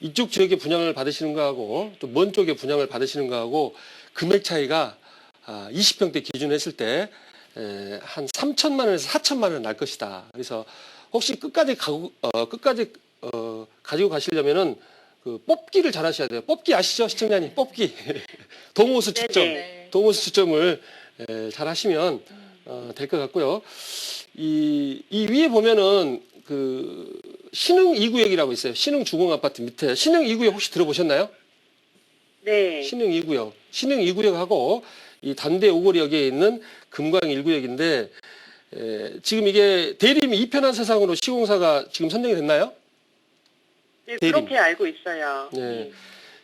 이쪽 지역에 분양을 받으시는 거하고 또 먼 쪽에 분양을 받으시는 거하고 금액 차이가 20평대 기준 했을 때 한 3천만 원에서 4천만 원 날 것이다. 그래서 혹시 끝까지 가지고 가시려면은 그 뽑기를 잘 하셔야 돼요. 뽑기 아시죠? 시청자님, 뽑기. 동호수 추첨. 네네. 동호수 추첨을 잘 하시면 될 것 같고요. 이 위에 보면은 그 신흥 2구역이라고 있어요. 신흥 주공 아파트 밑에. 신흥 2구역 혹시 들어보셨나요? 네. 신흥 2구역. 신흥 2구역하고 이 단대 오거리역에 있는 금광 1구역인데 지금 이게 대림 이편한 세상으로 시공사가 지금 선정이 됐나요? 네, 대림. 그렇게 알고 있어요. 네.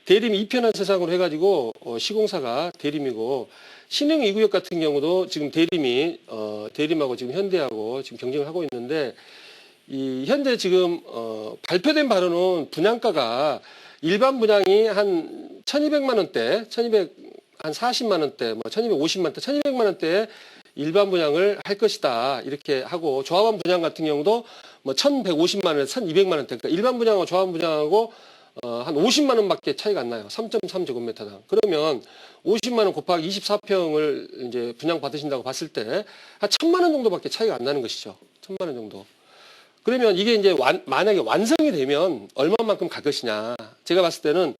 대림 이편한 세상으로 해가지고 시공사가 대림이고 신흥 2구역 같은 경우도 지금 대림이 대림하고 지금 현대하고 지금 경쟁을 하고 있는데 이 현재 지금 발표된 바로는 분양가가 일반 분양이 한 1,200만 원대, 한 40만 원대, 뭐 1,250만 원대, 1,200만 원대에 일반 분양을 할 것이다. 이렇게 하고 조합원 분양 같은 경우도 뭐 1,150만 원에서 1,200만 원대. 그러니까 일반 분양하고 조합원 분양하고 한 50만 원밖에 차이가 안 나요. 3.3제곱미터당. 그러면 50만 원 곱하기 24평을 이제 분양 받으신다고 봤을 때 한 1,000만 원 정도밖에 차이가 안 나는 것이죠. 1,000만 원 정도. 그러면 이게 이제 만약에 완성이 되면 얼마만큼 갈 것이냐. 제가 봤을 때는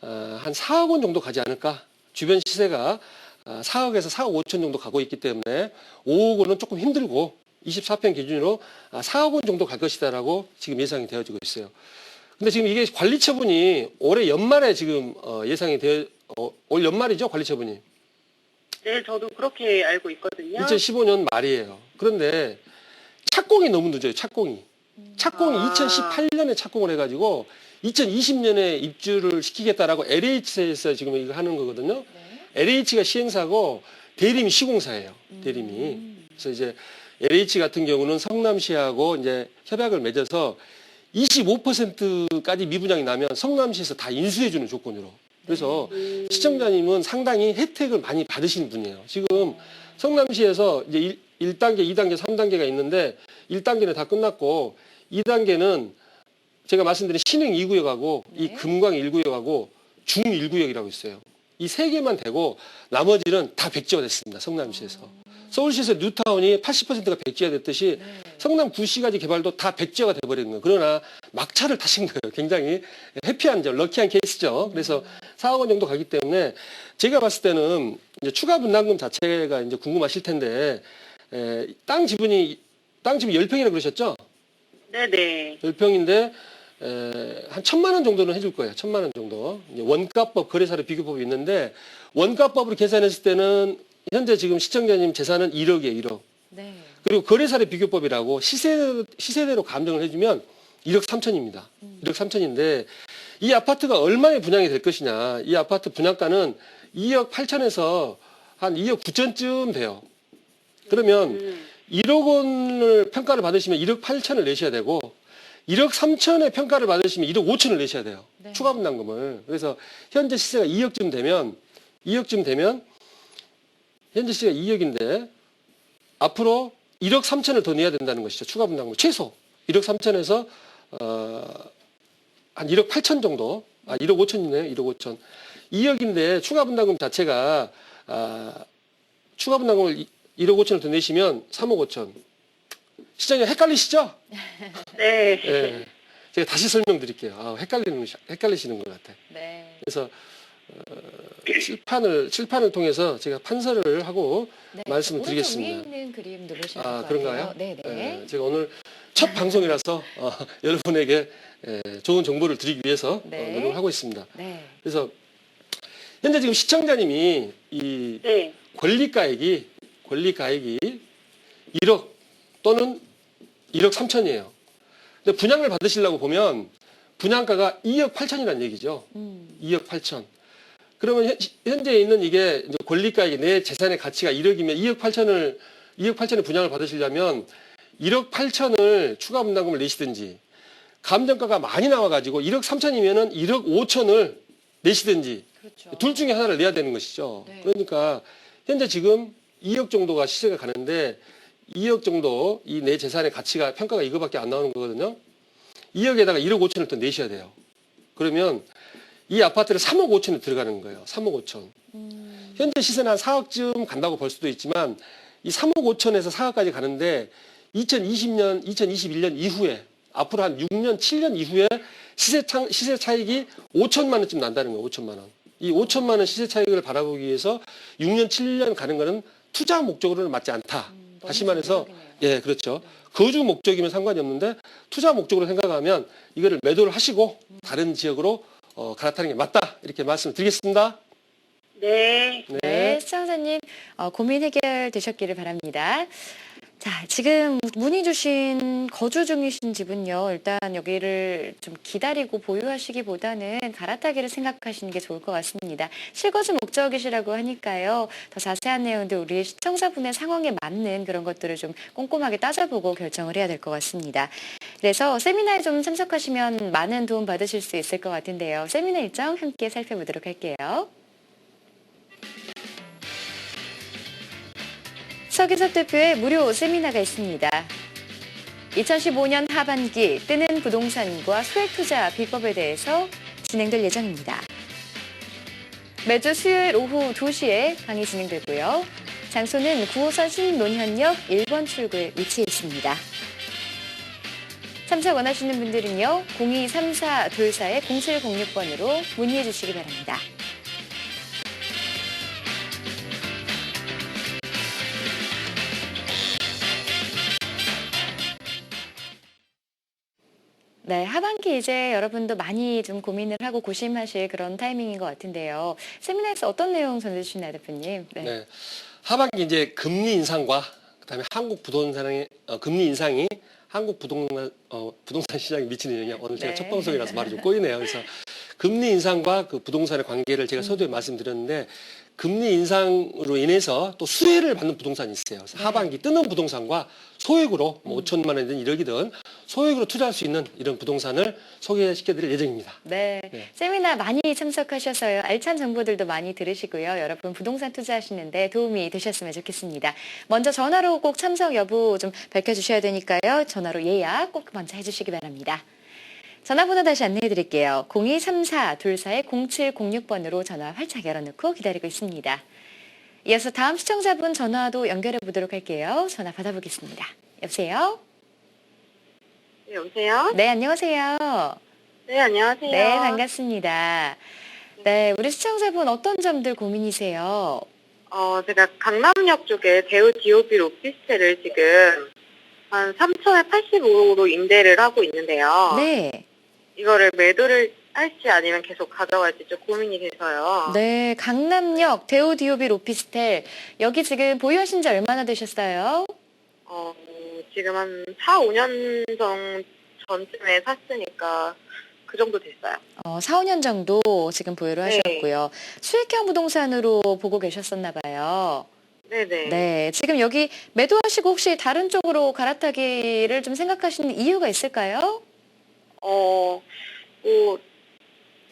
한 4억 원 정도 가지 않을까. 주변 시세가 4억에서 4억 5천 정도 가고 있기 때문에 5억 원은 조금 힘들고 24평 기준으로 4억 원 정도 갈 것이다라고 지금 예상이 되어지고 있어요. 근데 지금 이게 관리 처분이 올해 연말에 지금 예상이 올 연말이죠, 관리 처분이. 네, 저도 그렇게 알고 있거든요. 2015년 말이에요. 그런데 착공이 너무 늦어요, 착공이. 착공이 2018년에 착공을 해가지고 2020년에 입주를 시키겠다라고 LH에서 지금 이거 하는 거거든요. LH가 시행사고 대림이 시공사예요. 대림이. 그래서 이제 LH 같은 경우는 성남시하고 이제 협약을 맺어서 25%까지 미분양이 나면 성남시에서 다 인수해주는 조건으로. 그래서 시청자님은 상당히 혜택을 많이 받으시는 분이에요. 지금 성남시에서 이제 1단계, 2단계, 3단계가 있는데 1단계는 다 끝났고 2단계는 제가 말씀드린 신흥 2구역하고 이 금광 1구역하고 중 1구역이라고 있어요. 이 세 개만 되고 나머지는 다 백지화 됐습니다. 성남시에서. 서울시에서 뉴타운이 80%가 백지화 됐듯이 성남 구시가지 개발도 다 백지화가 돼버린 거예요. 그러나 막차를 타신 거예요. 굉장히 해피한 점, 럭키한 케이스죠. 그래서 4억 원 정도 가기 때문에 제가 봤을 때는 이제 추가 분담금 자체가 이제 궁금하실 텐데 땅 지분이 10평이라고 그러셨죠? 네네. 10평인데 한 1,000만 원 정도는 해줄 거예요. 1,000만 원 정도. 이제 원가법 거래사례 비교법이 있는데 원가법으로 계산했을 때는 현재 지금 시청자님 재산은 1억이에요. 1억. 네. 그리고 거래사례 비교법이라고 시세대로 감정을 해주면 1억 3천입니다. 1억 3천인데 이 아파트가 얼마에 분양이 될 것이냐. 이 아파트 분양가는 2억 8천에서 한 2억 9천쯤 돼요. 그러면 1억 원을 평가를 받으시면 1억 8천을 내셔야 되고 1억 3천의 평가를 받으시면 1억 5천을 내셔야 돼요. 네. 추가 분담금을. 그래서 현재 시세가 2억쯤 되면 현재 시세가 2억인데 앞으로 1억 3천을 더 내야 된다는 것이죠. 추가 분담금 최소 1억 3천에서 한 1억 8천 정도. 1억 5천이네요. 1억 5천. 2억인데 추가 분담금 자체가 추가 분담금을 1억 5천을 더 내시면 3억 5천. 시장님 헷갈리시죠? 네. 예. 제가 다시 설명드릴게요. 헷갈리시는 것 같아요. 네. 그래서 칠판을 통해서 제가 판서를 하고 네. 말씀을 오른쪽 드리겠습니다. 위에 있는 그림 누르시면 될것 그런가요? 같아요. 네네. 예, 제가 오늘 첫 방송이라서 여러분에게 좋은 정보를 드리기 위해서 네. 노력을 하고 있습니다. 네. 그래서 현재 지금 시청자님이 이 네. 권리가액이 1억 또는 1억 3천이에요. 근데 분양을 받으시려고 보면 분양가가 2억 8천이라는 얘기죠. 2억 8천. 그러면 현재 있는 이게 이제 권리가액이 내 재산의 가치가 1억이면 2억 8천의 분양을 받으시려면 1억 8천을 추가 분담금을 내시든지 감정가가 많이 나와가지고 1억 3천이면은 1억 5천을 내시든지 그렇죠. 둘 중에 하나를 내야 되는 것이죠. 네. 그러니까 현재 지금 2억 정도가 시세가 가는데 2억 정도 이 내 재산의 가치가 평가가 이거밖에 안 나오는 거거든요. 2억에다가 1억 5천을 더 내셔야 돼요. 그러면 이 아파트를 3억 5천에 들어가는 거예요. 3억 5천. 현재 시세는 한 4억쯤 간다고 볼 수도 있지만 이 3억 5천에서 4억까지 가는데 2020년, 2021년 이후에 앞으로 한 6년, 7년 이후에 시세 차익이 5천만 원쯤 난다는 거예요. 5천만 원. 이 5천만 원 시세 차익을 바라보기 위해서 6년, 7년 가는 거는 투자 목적으로는 맞지 않다. 다시 말해서 예, 그렇죠. 거주 목적이면 상관이 없는데 투자 목적으로 생각하면 이거를 매도를 하시고 다른 지역으로 갈아타는 게 맞다. 이렇게 말씀을 드리겠습니다. 네. 네, 시청자님 고민 해결되셨기를 바랍니다. 자, 지금 문의 주신 거주 중이신 집은요, 일단 여기를 좀 기다리고 보유하시기보다는 갈아타기를 생각하시는 게 좋을 것 같습니다. 실거주 목적이시라고 하니까요, 더 자세한 내용들 우리 시청자분의 상황에 맞는 그런 것들을 좀 꼼꼼하게 따져보고 결정을 해야 될 것 같습니다. 그래서 세미나에 좀 참석하시면 많은 도움 받으실 수 있을 것 같은데요. 세미나 일정 함께 살펴보도록 할게요. 서기석 대표의 무료 세미나가 있습니다. 2015년 하반기 뜨는 부동산과 소액투자 비법에 대해서 진행될 예정입니다. 매주 수요일 오후 2시에 강의 진행되고요. 장소는 9호선 신논현역 1번 출구에 위치해 있습니다. 참석 원하시는 분들은요. 0234-24-0706번으로 문의해 주시기 바랍니다. 네, 하반기 이제 여러분도 많이 좀 고민을 하고 고심하실 그런 타이밍인 것 같은데요. 세미나에서 어떤 내용 전해주시나요, 대표님? 네. 하반기 이제 금리 인상과 그다음에 한국 부동산의 금리 인상이 한국 부동산 시장에 미치는 영향. 오늘 제가 네. 첫 방송이라서 말이 좀 꼬이네요. 그래서 금리 인상과 그 부동산의 관계를 제가 서두에 말씀드렸는데 금리 인상으로 인해서 또 수혜를 받는 부동산이 있어요. 그래서 하반기 뜨는 부동산과 소액으로 뭐 5천만 원이든 1억이든 소액으로 투자할 수 있는 이런 부동산을 소개시켜드릴 예정입니다. 네. 네. 세미나 많이 참석하셔서요. 알찬 정보들도 많이 들으시고요. 여러분 부동산 투자하시는데 도움이 되셨으면 좋겠습니다. 먼저 전화로 꼭 참석 여부 좀 밝혀주셔야 되니까요. 전화로 예약 꼭 먼저 해주시기 바랍니다. 전화번호 다시 안내해 드릴게요. 0234-24-0706번으로 전화 활짝 열어놓고 기다리고 있습니다. 이어서 다음 시청자분 전화도 연결해 보도록 할게요. 전화 받아보겠습니다. 여보세요? 네, 여보세요? 네, 안녕하세요. 네, 안녕하세요. 네, 반갑습니다. 네, 우리 시청자분 어떤 점들 고민이세요? 제가 강남역 쪽에 대우 DOB 오피스텔을 지금 한 3천에 85로 임대를 하고 있는데요. 네. 이거를 매도를 할지 아니면 계속 가져갈지 좀 고민이 돼서요. 네, 강남역 대우 디오빌 오피스텔. 여기 지금 보유하신 지 얼마나 되셨어요? 지금 한 4, 5년 전쯤에 샀으니까 그 정도 됐어요. 4, 5년 정도 지금 보유를 네. 하셨고요. 수익형 부동산으로 보고 계셨었나 봐요. 네네. 네, 지금 여기 매도하시고 혹시 다른 쪽으로 갈아타기를 좀 생각하시는 이유가 있을까요? 뭐,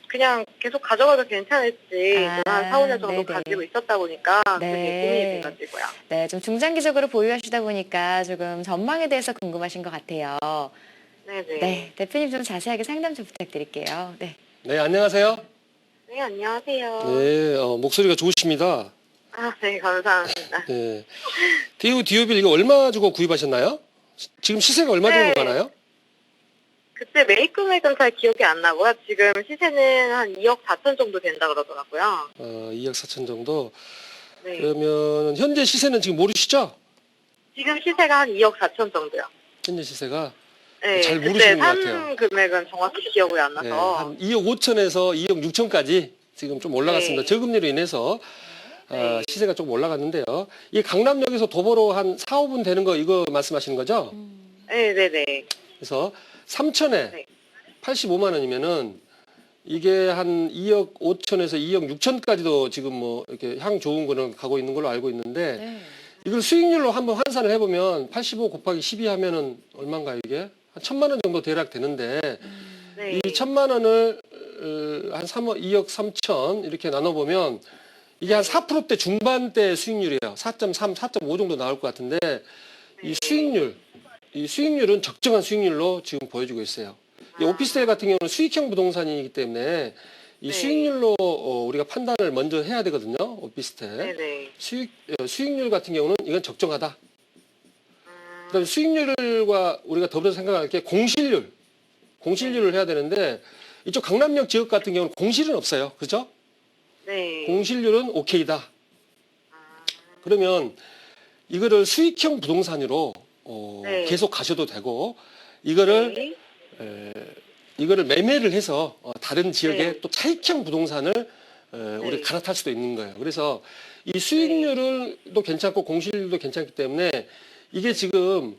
그냥 계속 가져가도 괜찮을지, 아, 한 4, 5년 정도 네네. 가지고 있었다 보니까, 그게 네. 고민이 돼가지고요. 네, 좀 중장기적으로 보유하시다 보니까 조금 전망에 대해서 궁금하신 것 같아요. 네네. 네, 대표님 좀 자세하게 상담 좀 부탁드릴게요. 네. 네, 안녕하세요. 네, 안녕하세요. 네, 목소리가 좋으십니다. 아, 네, 감사합니다. 네. 대우 디오빌 이거 얼마 주고 구입하셨나요? 지금 시세가 얼마 정도 네. 가나요? 그때 매입 금액은 잘 기억이 안 나고요. 지금 시세는 한 2억 4천 정도 된다 그러더라고요. 2억 4천 정도. 네. 그러면 현재 시세는 지금 모르시죠? 지금 시세가 한 2억 4천 정도요. 현재 시세가 네, 잘 그때 모르시는 것 산 같아요. 금액은 정확히 기억이 안 네, 나서. 한 2억 5천에서 2억 6천까지 지금 좀 올라갔습니다. 네. 저금리로 인해서 네. 시세가 조금 올라갔는데요. 이 강남역에서 도보로 한 4, 5분 되는 거 이거 말씀하시는 거죠? 네, 네, 네. 그래서 3천에 네. 85만 원이면은 이게 한 2억 5천에서 2억 6천까지도 지금 뭐 이렇게 향 좋은 거는 가고 있는 걸로 알고 있는데 네. 이걸 수익률로 한번 환산을 해보면 85 곱하기 12 하면은 얼마인가요 이게? 한 1,000만 원 정도 대략 되는데 네. 이 1,000만 원을 한 3억 2억 3천 이렇게 나눠보면 이게 한 4%대 중반대 수익률이에요. 4.3, 4.5 정도 나올 것 같은데 이 수익률은 적정한 수익률로 지금 보여주고 있어요. 이 오피스텔 같은 경우는 수익형 부동산이기 때문에 이 네. 수익률로 우리가 판단을 먼저 해야 되거든요. 오피스텔. 네, 네. 수익률 같은 경우는 이건 적정하다. 그다음에 수익률과 우리가 더불어서 생각할 게 공실률을 해야 되는데 이쪽 강남역 지역 같은 경우는 공실은 없어요. 그죠? 네. 공실률은 오케이다. 그러면 이거를 수익형 부동산으로 네. 계속 가셔도 되고 이거를 네. 이거를 매매를 해서 다른 지역에 네. 또 차익형 부동산을 우리 갈아탈 수도 있는 거예요. 그래서 이 수익률도 괜찮고 공실률도 괜찮기 때문에 이게 지금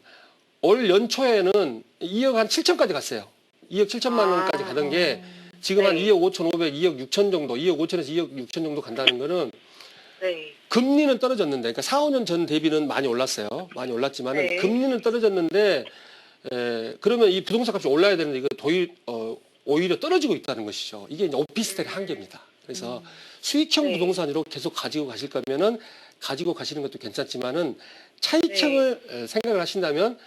올 연초에는 2억 한 7천까지 갔어요. 2억 7천만 원까지 가던 게 지금 한 네. 2억 5천 5백, 2억 6천 정도, 2억 5천에서 2억 6천 정도 간다는 거는 네. 금리는 떨어졌는데, 그러니까 4, 5년 전 대비는 많이 올랐어요. 많이 올랐지만은 네. 금리는 떨어졌는데, 그러면 이 부동산 값이 올라야 되는데 이거 오히려 떨어지고 있다는 것이죠. 이게 이제 오피스텔의 한계입니다. 그래서 수익형 네. 부동산으로 계속 가지고 가실 거면은 가지고 가시는 것도 괜찮지만은 차익형을 생각을 하신다면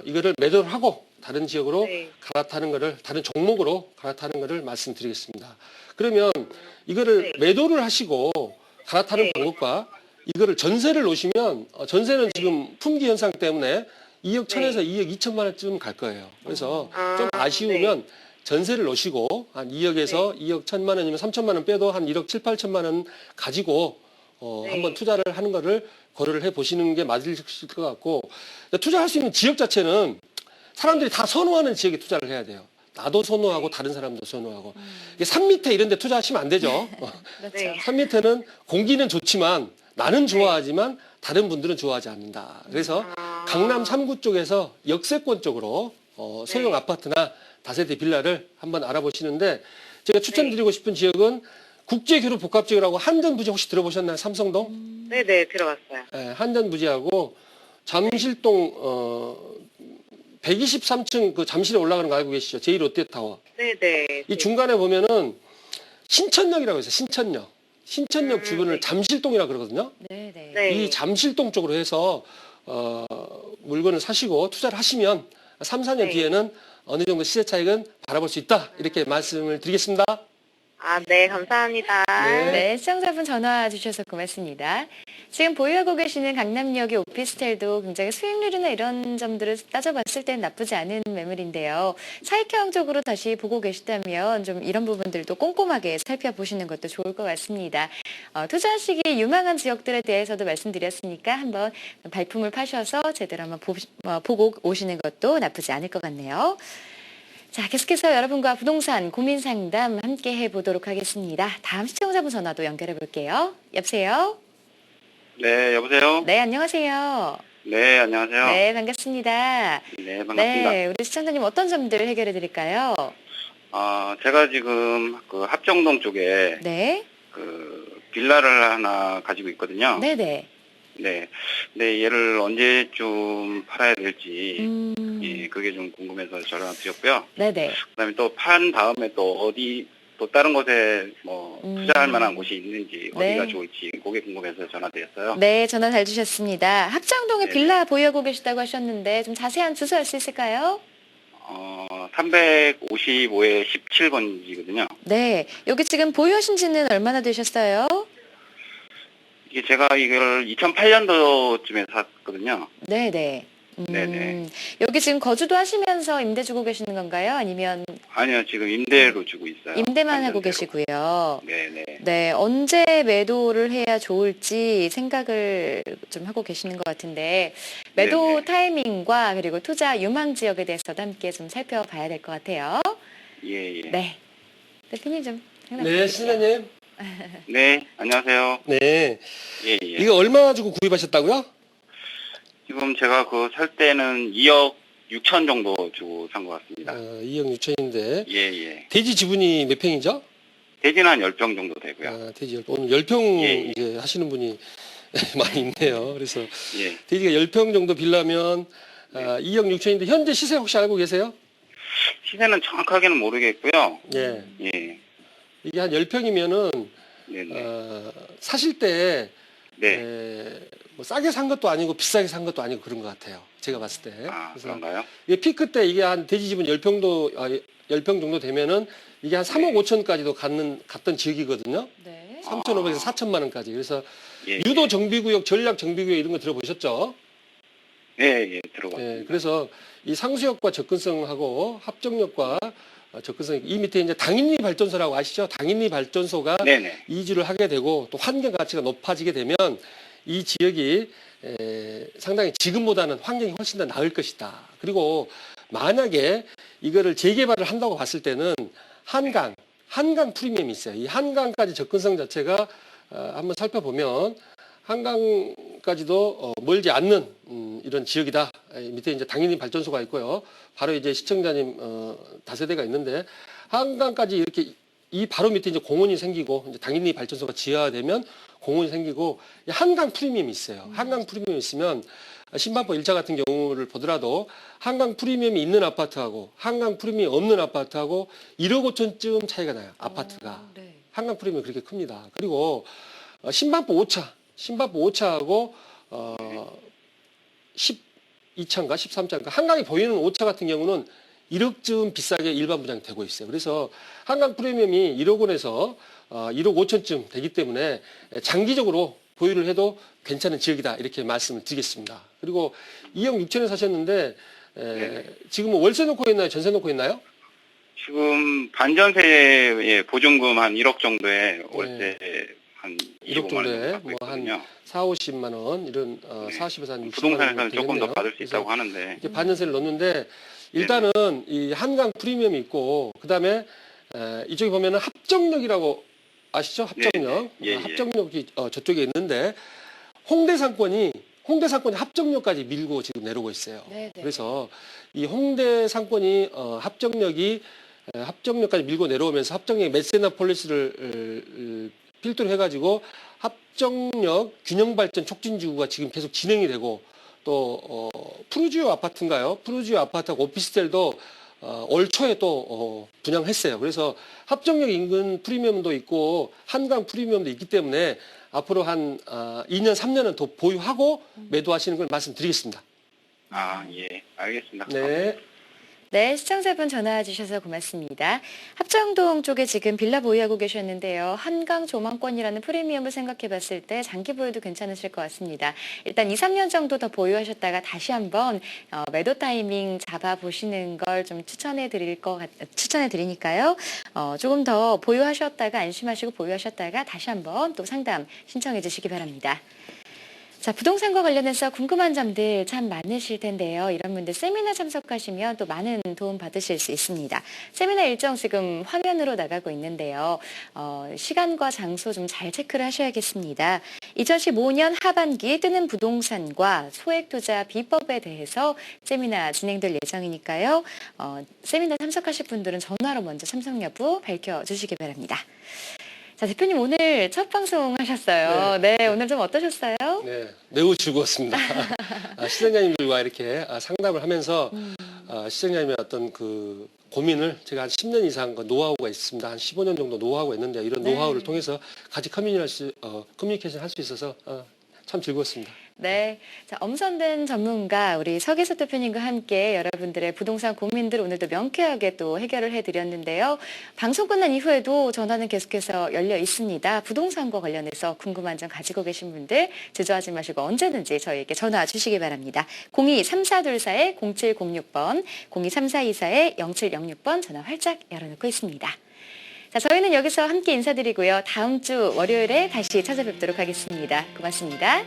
이거를 매도를 하고 다른 지역으로 네. 갈아타는 거를 다른 종목으로 갈아타는 거를 말씀드리겠습니다. 그러면 이거를 네. 매도를 하시고 갈아타는 네. 방법과 이거를 전세를 놓으시면 전세는 지금 품귀 현상 때문에 2억 천에서 2억 2천만 원쯤 갈 거예요. 그래서 좀 아쉬우면 전세를 놓으시고 한 2억에서 2억 1천만 원이면 3천만 원 빼도 한 1억 7, 8천만 원 가지고 한번 투자를 하는 거를 고려를 해 보시는 게 맞을 것 같고 투자할 수 있는 지역 자체는 사람들이 다 선호하는 지역에 투자를 해야 돼요. 나도 선호하고 다른 사람도 선호하고 이게 산 밑에 이런 데 투자하시면 안 되죠. 그렇죠. 산 밑에는 공기는 좋지만 나는 좋아하지만 다른 분들은 좋아하지 않는다. 그래서 강남 3구 쪽에서 역세권 쪽으로 소형 아파트나 다세대 빌라를 한번 알아보시는데 제가 추천드리고 싶은 지역은 국제교류복합지역이라고 한전부지 혹시 들어보셨나요? 삼성동? 네네, 들어갔어요. 네, 한전부지하고 잠실동 123층 그 잠실에 올라가는 거 알고 계시죠? 제2롯데타워. 네네. 이 중간에 보면은 신천역이라고 있어요. 신천역 주변을 잠실동이라고 그러거든요. 네, 네. 네. 이 잠실동 쪽으로 해서 물건을 사시고 투자를 하시면 3, 4년 네. 뒤에는 어느 정도 시세 차익은 바라볼 수 있다. 이렇게 말씀을 드리겠습니다. 아, 네, 감사합니다. 네. 네, 시청자분 전화 주셔서 고맙습니다. 지금 보유하고 계시는 강남역의 오피스텔도 굉장히 수익률이나 이런 점들을 따져봤을 땐 나쁘지 않은 매물인데요. 차익형 쪽으로 다시 보고 계시다면 좀 이런 부분들도 꼼꼼하게 살펴보시는 것도 좋을 것 같습니다. 투자하시기 유망한 지역들에 대해서도 말씀드렸으니까 한번 발품을 파셔서 제대로 한번 보고 오시는 것도 나쁘지 않을 것 같네요. 자, 계속해서 여러분과 부동산 고민 상담 함께 해보도록 하겠습니다. 다음 시청자분 전화도 연결해 볼게요. 여보세요? 네, 여보세요? 네, 안녕하세요. 네, 안녕하세요. 네, 반갑습니다. 네, 반갑습니다. 네, 우리 시청자님 어떤 점들 해결해 드릴까요? 제가 지금 그 합정동 쪽에 네, 그 빌라를 하나 가지고 있거든요. 네네. 네. 근데 얘를 언제쯤 팔아야 될지, 음. 예, 그게 좀 궁금해서 전화 드렸고요. 네네. 그다음에 또 판 다음에 또 어디, 또 다른 곳에 뭐 투자할 만한 곳이 있는지, 네. 어디가 좋을지, 그게 궁금해서 전화 드렸어요. 네, 전화 잘 주셨습니다. 합정동에 네네. 빌라 보유하고 계시다고 하셨는데 좀 자세한 주소 알 수 있을까요? 355에 17번지거든요. 네, 여기 지금 보유하신 지는 얼마나 되셨어요? 이게 제가 이걸 2008년도쯤에 샀거든요. 네네. 네네. 여기 지금 거주도 하시면서 임대 주고 계시는 건가요? 아니면 아니요, 지금 임대로 주고 있어요. 임대만 하고 반전세로. 계시고요. 네네. 네, 언제 매도를 해야 좋을지 생각을 좀 하고 계시는 것 같은데 매도 네네. 타이밍과 그리고 투자 유망 지역에 대해서도 함께 좀 살펴봐야 될 것 같아요. 예, 예. 네, 대표님 좀 상담 네, 부탁드릴게요. 신사님. 네, 안녕하세요. 네. 예, 예. 이거 얼마 주고 구입하셨다고요? 지금 제가 그 살 때는 2억 6천 정도 주고 산 것 같습니다. 2억 6천인데. 예, 예. 대지 지분이 몇 평이죠? 대지는 한 10평 정도 되고요. 대지 오늘 10평 예, 예. 이제 하시는 분이 많이 있네요. 그래서 예. 대지가 10평 정도 빌라면 2억 6천인데 현재 시세 혹시 알고 계세요? 시세는 정확하게는 모르겠고요. 예. 예. 이게 한 10평이면은 네네. 사실 때 네. 뭐 싸게 산 것도 아니고 비싸게 산 것도 아니고 그런 것 같아요. 제가 봤을 때. 아, 그래서 그런가요? 이게 피크 때 이게 한 대지 지분 10평 정도 되면은 이게 한 3억 5천까지도 갔던 지역이거든요. 네. 3,500에서 4천만 원까지. 그래서 예, 유도 정비구역, 전략 정비구역 이런 거 들어보셨죠? 예, 예, 들어봤습니다. 그래서 이 상수역과 접근성하고 합정역과 접근성, 이 밑에 이제 당인리 발전소라고 아시죠? 당인리 발전소가 네네. 이주를 하게 되고 또 환경 가치가 높아지게 되면 이 지역이 상당히 지금보다는 환경이 훨씬 더 나을 것이다. 그리고 만약에 이거를 재개발을 한다고 봤을 때는 한강 프리미엄이 있어요. 이 한강까지 접근성 자체가 한번 살펴보면 한강까지도 멀지 않는 이런 지역이다. 밑에 이제 당연히 발전소가 있고요. 바로 이제 시청자님 다세대가 있는데 한강까지 이렇게 이 바로 밑에 이제 공원이 생기고 이제 당연히 발전소가 지하되면 공원이 생기고 한강 프리미엄이 있어요. 한강 프리미엄이 있으면 신반포 1차 같은 경우를 보더라도 한강 프리미엄이 있는 아파트하고 한강 프리미엄이 없는 아파트하고 1억 5천쯤 차이가 나요. 아파트가. 네. 한강 프리미엄이 그렇게 큽니다. 그리고 신반포 5차하고 12차인가 13차인가 한강이 보이는 5차 같은 경우는 1억쯤 비싸게 일반 분양이 되고 있어요. 그래서 한강 프리미엄이 1억 원에서 1억 5천쯤 되기 때문에 장기적으로 보유를 해도 괜찮은 지역이다 이렇게 말씀을 드리겠습니다. 그리고 2억 6천에 사셨는데 지금 월세 놓고 있나요? 전세 놓고 있나요? 지금 반전세에 보증금 한 1억 정도에 월세 한 1억 25만 원 정도에 받고 뭐 한 있거든요. 4, 50만 원 이런 40에서 한 60만 원 부동산에서는 조금 더 되겠네요. 받을 수 그래서 있다고 하는데. 이렇게 반전세를 넣는데 일단은 이 한강 프리미엄이 있고 그다음에 이쪽에 보면은 합정역이라고 아시죠? 합정역. 예, 예. 합정역이 저쪽에 있는데 홍대 상권이 합정역까지 밀고 지금 내려오고 있어요. 네, 네. 그래서 이 홍대 상권이 합정역까지 밀고 내려오면서 합정역 메세나폴리스를 필두로 해가지고 합정역 균형발전 촉진지구가 지금 계속 진행이 되고 또 푸르지오 아파트인가요? 푸르지오 아파트하고 오피스텔도 올 초에 또 분양했어요. 그래서 합정역 인근 프리미엄도 있고 한강 프리미엄도 있기 때문에 앞으로 한 2년, 3년은 더 보유하고 매도하시는 걸 말씀드리겠습니다. 아, 예. 알겠습니다. 네. 네, 시청자분 전화 주셔서 고맙습니다. 합정동 쪽에 지금 빌라 보유하고 계셨는데요. 한강 조망권이라는 프리미엄을 생각해 봤을 때 장기 보유도 괜찮으실 것 같습니다. 일단 2, 3년 정도 더 보유하셨다가 다시 한번 매도 타이밍 잡아보시는 걸 좀 추천해 드리니까요. 조금 더 보유하셨다가 안심하시고 보유하셨다가 다시 한번 또 상담 신청해 주시기 바랍니다. 자, 부동산과 관련해서 궁금한 점들 참 많으실 텐데요. 이런 분들 세미나 참석하시면 또 많은 도움 받으실 수 있습니다. 세미나 일정 지금 화면으로 나가고 있는데요. 시간과 장소 좀 잘 체크를 하셔야겠습니다. 2015년 하반기 뜨는 부동산과 소액투자 비법에 대해서 세미나 진행될 예정이니까요. 세미나 참석하실 분들은 전화로 먼저 참석 여부 밝혀주시기 바랍니다. 자, 대표님 오늘 첫 방송 하셨어요. 네, 오늘 좀 어떠셨어요? 네, 매우 즐거웠습니다. 시청자님들과 이렇게 상담을 하면서 시청자님의 어떤 그 고민을 제가 한 10년 이상 그 노하우가 있습니다. 한 15년 정도 노하우가 있는데 이런 네. 노하우를 통해서 같이 커뮤니케이션 할 수 있어서 참 즐거웠습니다. 네. 자, 엄선된 전문가, 우리 서계석 대표님과 함께 여러분들의 부동산 고민들 오늘도 명쾌하게 또 해결을 해드렸는데요. 방송 끝난 이후에도 전화는 계속해서 열려 있습니다. 부동산과 관련해서 궁금한 점 가지고 계신 분들 주저하지 마시고 언제든지 저희에게 전화 주시기 바랍니다. 02-3424-0706번, 02-3424-0706번 전화 활짝 열어놓고 있습니다. 자, 저희는 여기서 함께 인사드리고요. 다음 주 월요일에 다시 찾아뵙도록 하겠습니다. 고맙습니다.